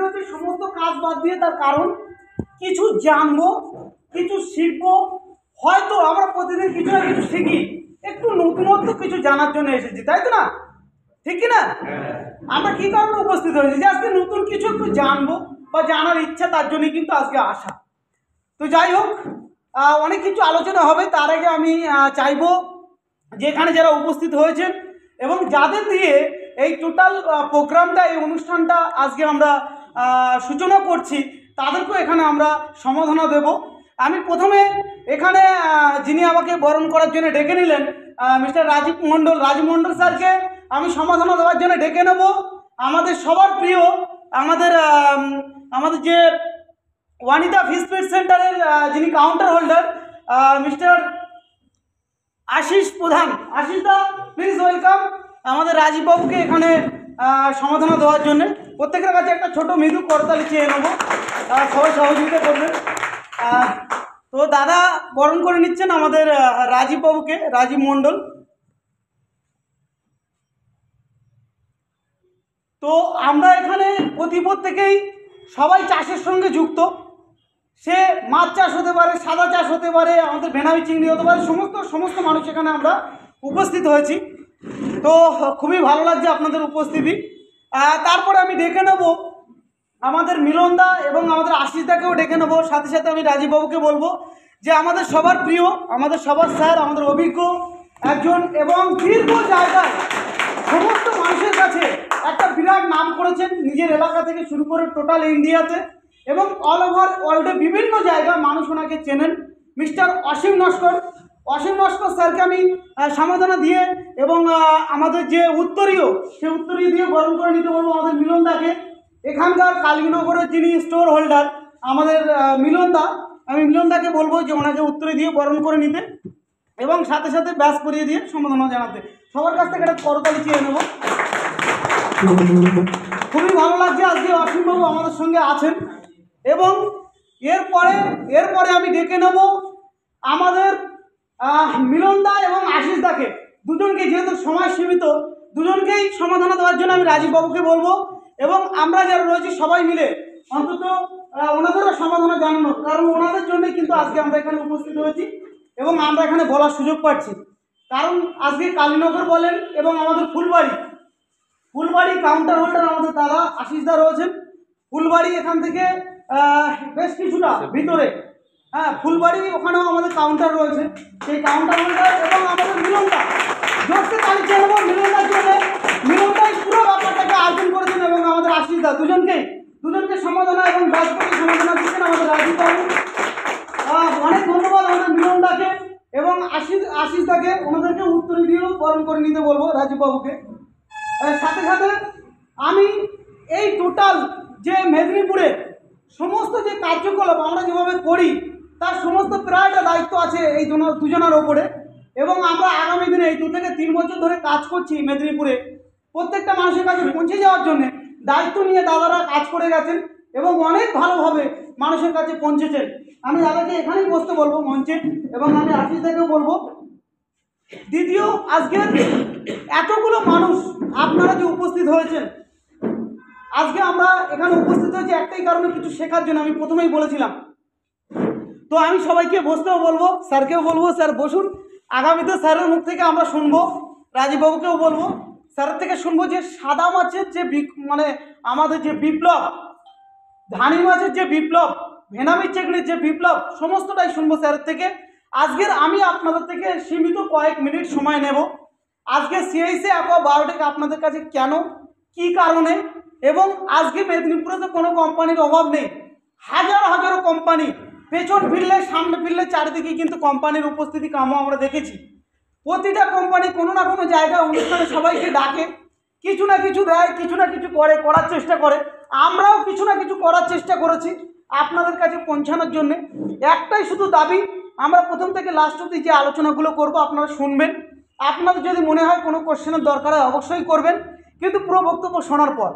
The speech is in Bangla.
হচ্ছে সমস্ত কাজ বাদ দিয়ে, তার কারণ কিছু জানবো, কিছু শিখবো। হয়তো আমরা প্রতিদিন কিছু না কিছু শিখি, একটু নতুনত্ব কিছু জানার জন্য এসেছি, তাই তো না? ঠিক কি না? আমরা কি কারণে উপস্থিত হয়েছি? যে আজকে নতুন কিছু একটু জানবো বা জানার ইচ্ছা, তার জন্যই কিন্তু আজকে আসা। তো যাই হোক, অনেক কিছু আলোচনা হবে। তার আগে আমি চাইবো যে এখানে যারা উপস্থিত হয়েছেন এবং যাদের দিয়ে এই টোটাল প্রোগ্রামটা, এই অনুষ্ঠানটা আজকে আমরা সূচনা করছি, তাদেরকেও এখানে আমরা সম্মাননা দেব। আমি প্রথমে এখানে যিনি আমাকে বরণ করার জন্য ডেকে নিলেন, মিস্টার রাজীব মণ্ডল স্যারকে আমি সম্মাননা দেওয়ার জন্য ডেকে নেব। আমাদের সবার প্রিয়, আমাদের যে ওয়ানিতা ফিশ ফিড সেন্টারের যিনি কাউন্টার হোল্ডার, মিস্টার আশিস প্রধান। আশিস দা, প্লিজ ওয়েলকাম আমাদের রাজীব বাবুকে এখানে সমাধান দেওয়ার জন্য। প্রত্যেকের কাছে একটা ছোট মৃদু করতালি চেয়ে নেবো, সবাই সহযোগিতা করবেন। তো দাদা বরণ করে নিচ্ছেন আমাদের রাজীব বাবুকে, রাজীব মণ্ডল। তো আমরা এখানে প্রত্যেকেই সবাই চাষের সঙ্গে যুক্ত। সে মাছ চাষ হতে পারে, সাদা চাষ হতে পারে, আমাদের ভেনামি চিংড়ি হতে পারে, সমস্ত মানুষ এখানে আমরা উপস্থিত হয়েছি। তো খুবই ভালো লাগছে আপনাদের উপস্থিতি। তারপরে আমি ডেকে নেব আমাদের মিলনদা এবং আমাদের আশিসদাকেও ডেকে নেব। সাথে সাথে আমি রাজীববাবুকে বলবো যে আমাদের সবার প্রিয়, আমাদের সবার স্যার, আমাদের অভিজ্ঞ একজন এবং দীর্ঘ জায়গায় সমস্ত মানুষের কাছে একটা বিরাট নাম করেছেন, নিজের এলাকা থেকে শুরু করে টোটাল ইন্ডিয়াতে এবং অল ওভার ওয়ার্ল্ডে বিভিন্ন জায়গায় মানুষ ওনাকে চেনেন, মিস্টার অসীম নস্কর স্যারকে আমি সম্মাননা দিয়ে এবং আমাদের যে উত্তরীয়, সে উত্তরীয় দিয়ে বরণ করে নিতে বলবো আমাদের মিলনদাকে। এখানকার কালীনগরের যিনি স্টোর হোল্ডার আমাদের মিলনদা, আমি মিলনদাকে বলবো যে ওনাকে উত্তরে দিয়ে বরণ করে নিতে এবং সাথে সাথে ব্যাস করিয়ে দিয়ে সম্মাননা জানাতে। সবার কাছ থেকে একটা করতালি চেয়ে নেব। খুবই ভালো লাগছে আজকে অসীমবাবু আমাদের সঙ্গে আছেন। এবং এরপরে আমি ডেকে নেব আমাদের মিলনদা এবং আশিসদাকে, দুজনকে, যেহেতু সময় সীমিত, দুজনকেই সমাধান দেওয়ার জন্য আমি রাজীববাবুকে বলবো এবং আমরা যারা রয়েছি সবাই মিলে অন্তত ওনাদেরও সমাধান জানানো, কারণ ওনাদের জন্যই কিন্তু আজকে আমরা এখানে উপস্থিত হয়েছি এবং আমরা এখানে বলার সুযোগ পাচ্ছি। কারণ আজকে কালীনগর বলেন এবং আমাদের ফুলবাড়ি কাউন্টার হোল্ডার আমাদের দাদা আশিসদা রয়েছেন। ফুলবাড়ি এখান থেকে বেশ কিছুটা ভিতরে, ফুলবাড়ি, ওখানেও আমাদের কাউন্টার রয়েছে, সেই কাউন্টার হোল্ডার এবং আমাদের মিলনদা, জোরসে তালি চেয়ে নেব মিলনদার জন্য। মিলনদাই পুরো ব্যাপারটাকে আয়োজন করেছেন এবং আমাদের আশিসদা, দুজনকে সমাধান এবং ব্যাসপতি সমাধান দিচ্ছেন আমাদের রাজীববাবু। অনেক ধন্যবাদ আমাদের মিলনদাকে এবং আশিসদাকে, ওনাদেরকে উত্তর দিয়েও বরণ করে নিতে বলবো রাজীববাবুকে। সাথে সাথে আমি এই টোটাল যে মেদিনীপুরে সমস্ত যে কার্যকলাপ আমরা যেভাবে করি, তার সমস্ত প্রায়টা দায়িত্ব আছে এই দুজনের ওপরে এবং আমরা আগামী দিনে এই 2 থেকে 3 বছর ধরে কাজ করছি মেদিনীপুরে প্রত্যেকটা মানুষের কাছে পৌঁছে যাওয়ার জন্য। দায়িত্ব নিয়ে দাদারা কাজ করে গেছেন এবং অনেক ভালোভাবে মানুষের কাছে পৌঁছেছেন। আমি দাদাকে এখানেই বসতে বলবো মঞ্চে এবং আমি আশিসদাকেও বলবো। দ্বিতীয়, আজকের এতগুলো মানুষ আপনারা যে উপস্থিত হয়েছেন, আজকে আমরা এখানে উপস্থিত হয়েছি একটাই কারণে, কিছু শেখার জন্য। আমি প্রথমেই বলেছিলাম। তো আমি সবাইকে বসতেও বলবো, স্যারকেও বলবো স্যার বসুন। আগামীতে স্যারের মুখ থেকে আমরা শুনবো, রাজীববাবুকেও বলবো স্যারের থেকে শুনবো যে সাদা মাছের যে আমাদের যে বিপ্লব, ধানি মাছের যে বিপ্লব, ভেনামি চিংড়ির যে বিপ্লব, সমস্তটাই শুনবো স্যারের থেকে। আজকের আমি আপনাদের থেকে সীমিত কয়েক মিনিট সময় নেব। আজকে সিআইসি অ্যাকোয়াবায়োটিক আপনাদের কাছে কেন, কি কারণে, এবং আজকে মেদিনীপুরে তো কোনো কোম্পানির অভাব নেই, হাজারো কোম্পানি, পেছন ফিরলে সামনে ফিরলে চারিদিকে কিন্তু কোম্পানির উপস্থিতি কামও আমরা দেখেছি। প্রতিটা কোম্পানি কোনো না কোনো জায়গায় অনুষ্ঠানে সবাইকে ডাকে, কিছু না কিছু দেয়, কিছু না কিছু করার চেষ্টা করে। আমরাও কিছু না কিছু করার চেষ্টা করেছি আপনাদের কাছে পৌঁছানোর জন্যে। একটাই শুধু দাবি, আমরা প্রথম থেকে লাস্ট অবধি যে আলোচনাগুলো করব আপনারা শুনবেন। আপনাদের যদি মনে হয় কোনো কোশ্চেনের দরকার হয় অবশ্যই করবেন, কিন্তু পুরো বক্তব্য শোনার পর।